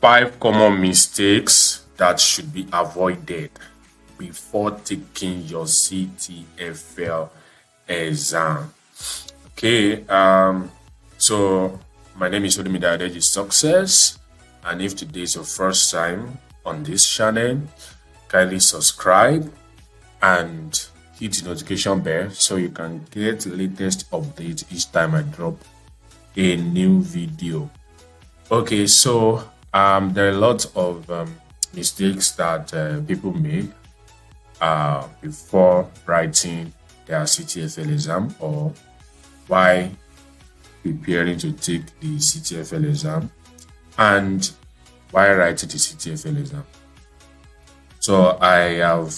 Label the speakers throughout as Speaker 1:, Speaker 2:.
Speaker 1: 5 common mistakes that should be avoided before taking your CTFL exam. Okay, so my name is Odimidadeji Success, and if today is your first time on this channel, kindly subscribe and hit the notification bell so you can get the latest update each time I drop a new video. Okay, so there are a lot of mistakes that people make before writing their CTFL exam or while preparing to take the CTFL exam and while writing the CTFL exam. So I have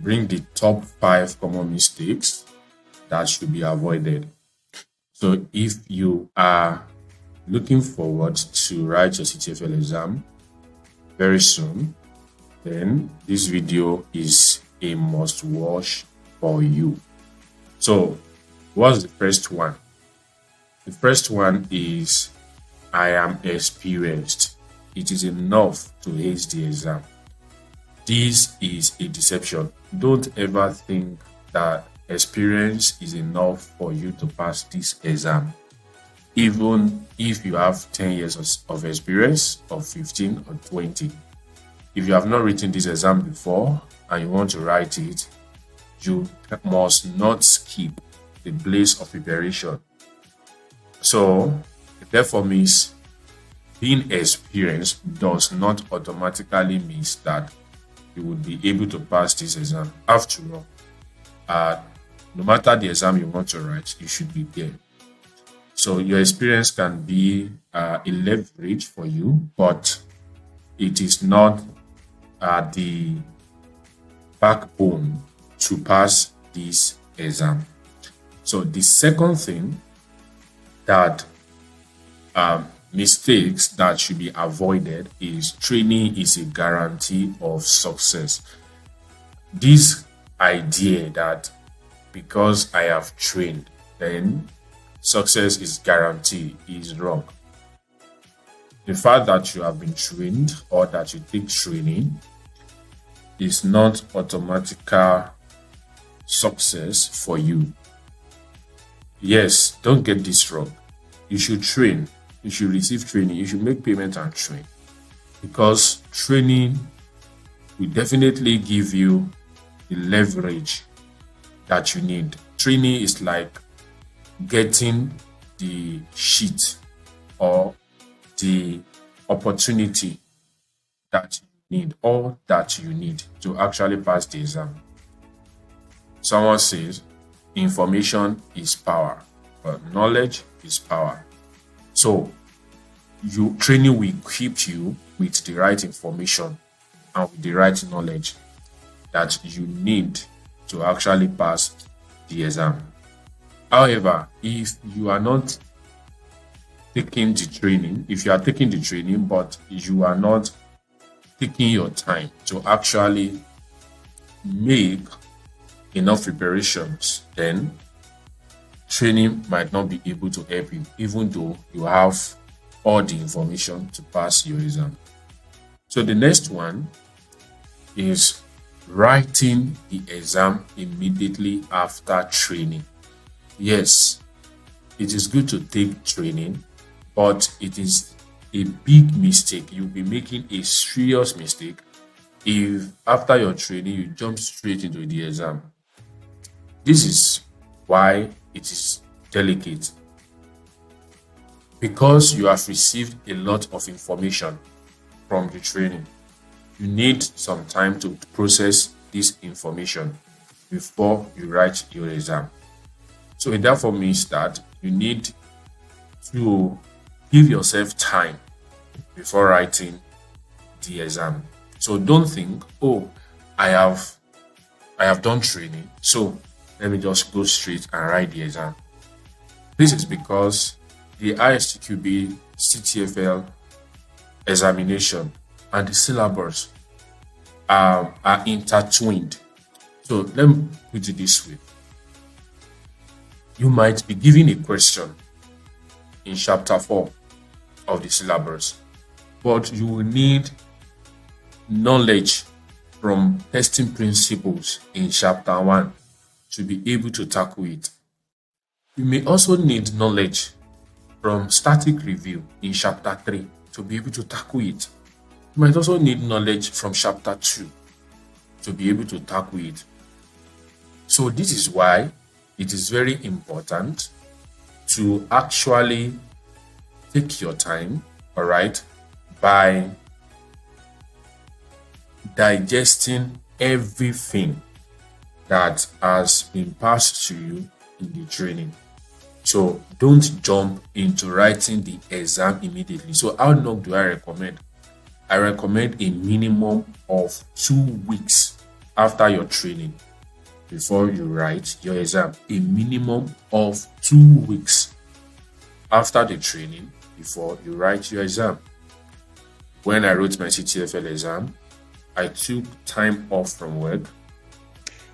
Speaker 1: bring the top 5 common mistakes that should be avoided. So if you are looking forward to write your CTFL exam very soon, then this video is a must watch for you. So what's the first one? The first one is I am experienced. It is enough to ace the exam. This is a deception. Don't ever think that experience is enough for you to pass this exam. Even if you have 10 years of experience, or 15 or 20. If you have not written this exam before and you want to write it, you must not skip the place of preparation. So, it therefore means being experienced does not automatically mean that you would be able to pass this exam. After all, no matter the exam you want to write, you should be there. So your experience can be a leverage for you, but it is not the backbone to pass this exam. So the second thing that mistakes that should be avoided is training is a guarantee of success. This idea that because I have trained, then success is guaranteed is wrong. The fact that you have been trained or that you take training is not automatical success for you. Yes, don't get this wrong. You should train. You should receive training. You should make payment and train. Because training will definitely give you the leverage that you need. Training is like getting the sheet or the opportunity that you need or that you need to actually pass the exam. Someone says information is power, but knowledge is power. So training will equip you with the right information and with the right knowledge that you need to actually pass the exam. However, if you are not taking the training, if you are taking the training, but you are not taking your time to actually make enough preparations, then training might not be able to help you, even though you have all the information to pass your exam. So the next one is writing the exam immediately after training. Yes, it is good to take training, but it is a big mistake. You'll be making a serious mistake if after your training you jump straight into the exam. This is why it is delicate. Because you have received a lot of information from the training, you need some time to process this information before you write your exam. So it therefore means that you need to give yourself time before writing the exam. So don't think, oh, I have done training, so let me just go straight and write the exam. This is because the ISTQB CTFL examination and the syllabus are intertwined. So let me put it this way. You might be given a question in chapter 4 of the syllabus, but you will need knowledge from testing principles in chapter 1 to be able to tackle it. You may also need knowledge from static review in chapter 3 to be able to tackle it. You might also need knowledge from chapter 2 to be able to tackle it. So this is why it is very important to actually take your time, all right, by digesting everything that has been passed to you in the training. So don't jump into writing the exam immediately. So how long do I recommend? I recommend a minimum of 2 weeks after your training before you write your exam. A minimum of 2 weeks after the training before you write your exam. When I wrote my CTFL exam, I took time off from work.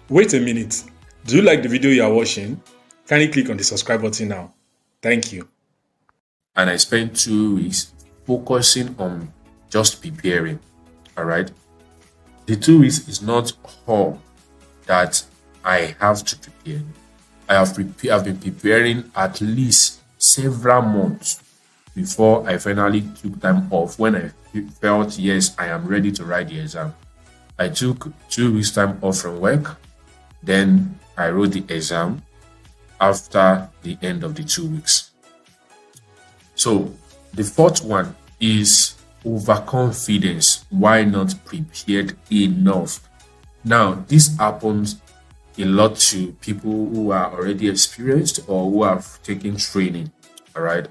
Speaker 2: Wait a minute. Do you like the video you are watching? Kindly click on the subscribe button now. Thank you.
Speaker 1: And I spent 2 weeks focusing on just preparing. All right. The 2 weeks is not all that I have to prepare. I've been preparing at least several months before I finally took time off when I felt, yes, I am ready to write the exam. I took 2 weeks time off from work. Then I wrote the exam after the end of the 2 weeks. So the fourth one is overconfidence. Why not prepared enough? Now, this happens a lot to people who are already experienced or who have taken training. All right.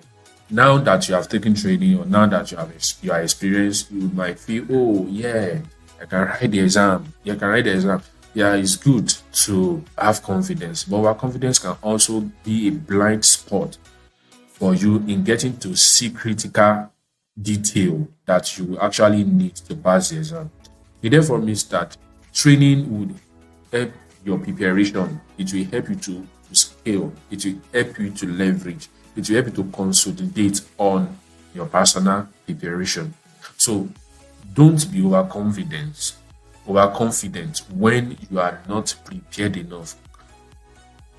Speaker 1: Now that you have taken training, or now that you are experienced, you might feel, oh yeah, I can write the exam. Yeah, I can write the exam. Yeah, it's good to have confidence, but overconfidence can also be a blind spot for you in getting to see critical detail that you actually need to pass the exam. It therefore means that training would help your preparation. It will help you to scale. It will help you to leverage. It will help you to consolidate on your personal preparation. So don't be overconfident when you are not prepared enough.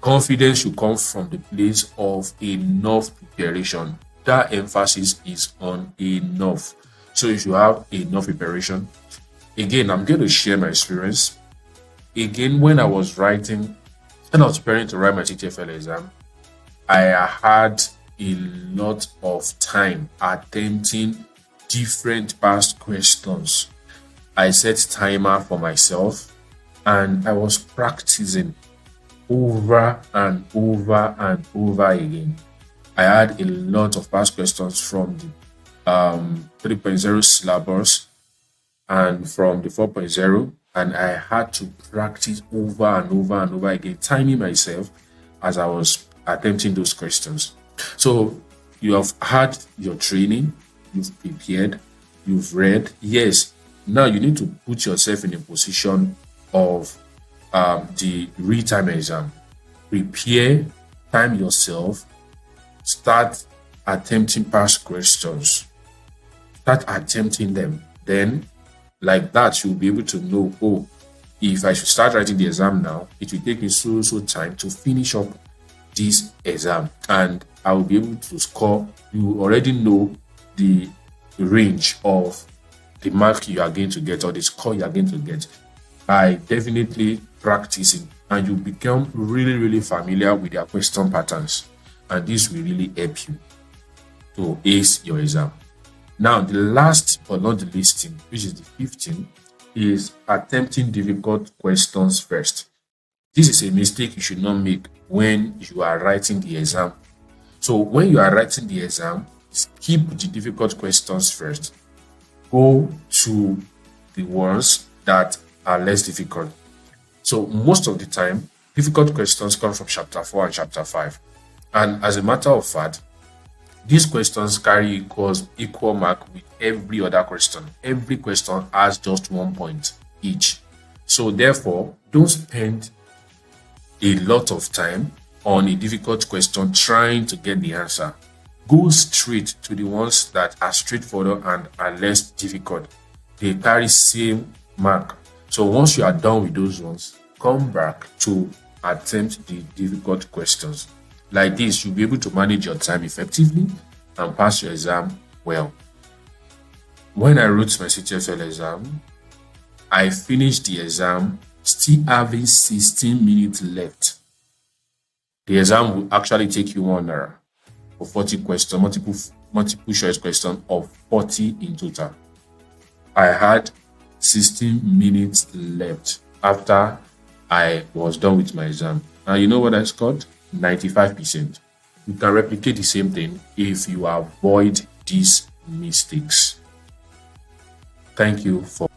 Speaker 1: Confidence should come from the place of enough preparation. That emphasis is on enough. So if you have enough preparation, again, I'm going to share my experience. Again, when I was preparing to write my CTFL exam, I had a lot of time attempting different past questions. I set timer for myself and I was practicing over and over and over again. I had a lot of past questions from the 3.0 syllabus and from the 4.0, and I had to practice over and over and over again, timing myself as I was attempting those questions. So you have had your training, you've prepared, you've read. Yes, now you need to put yourself in a position of the real-time exam. Prepare, time yourself, start attempting past questions. Start attempting them. Then, like that, you'll be able to know, oh, if I should start writing the exam now, it will take me so time to finish up this exam. And I will be able to score. You already know the range of the mark you are going to get or the score you are going to get by definitely practicing, and you become really familiar with their question patterns, and this will really help you to ace your exam. Now, the last but not the least thing, which is the 15th, is attempting difficult questions first. This is a mistake you should not make when you are writing the exam. So when you are writing the exam, skip the difficult questions first. Go to the ones that are less difficult. So most of the time, difficult questions come from chapter 4 and chapter 5. And as a matter of fact, these questions carry equal mark with every other question. Every question has just 1 point each. So therefore, don't spend a lot of time on a difficult question trying to get the answer. Go straight to the ones that are straightforward and are less difficult. They carry same mark. So once you are done with those ones, come back to attempt the difficult questions. Like this, you'll be able to manage your time effectively and pass your exam well. When I wrote my CTFL exam, I finished the exam still having 16 minutes left. The exam will actually take you 1 hour for 40 questions, multiple choice question of 40 in total. I had 16 minutes left after I was done with my exam. Now, you know what I scored? 95%. You can replicate the same thing if you avoid these mistakes. Thank you for